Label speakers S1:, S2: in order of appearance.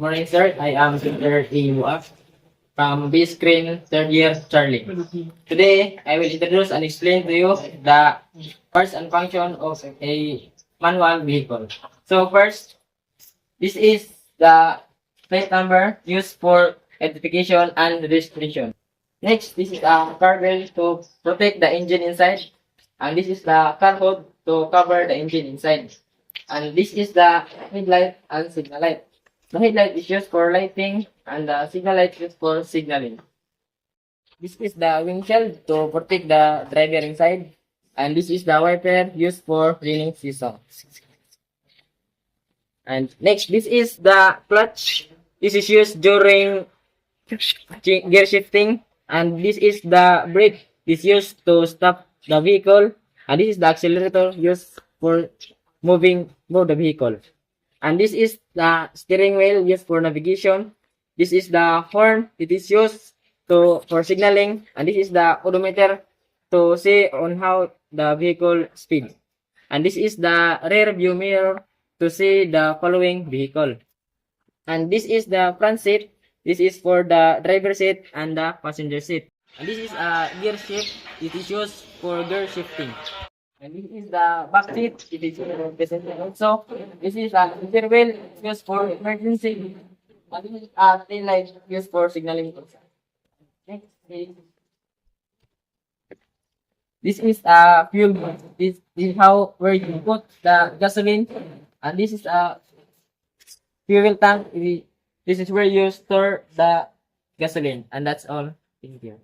S1: morning, sir. I am Peter A. from B-Screen 3rd year Charlie. Today, I will introduce and explain to you the parts and function of a manual vehicle. So first, this is the plate number used for identification and registration. Next, this is a car bell to protect the engine inside. And this is the car hood to cover the engine inside. And this is the headlight and signal light. The headlight is used for lighting and the signal light is for signaling. This is the windshield to protect the driver inside. And this is the wiper used for rainy season. And next, this is the clutch. This is used during gear shifting. And this is the brake. This is used to stop the vehicle. And this is the accelerator used for move the vehicle. And this is the steering wheel used for navigation. This is the horn. It is used for signaling. And this is the odometer to see on how the vehicle speed. And this is the rear view mirror to see the following vehicle. And this is the front seat. This is for the driver seat and the passenger seat. And this is a gear shift. It is used for gear shifting. And this is the back seat. It is for passenger also. This is a steering wheel used for emergency. And this is a tail light used for signaling also. Next is this is a fuel bar. This is how where you put the gasoline. And this is a fuel tank. This is where you store the gasoline. And that's all. Thank you.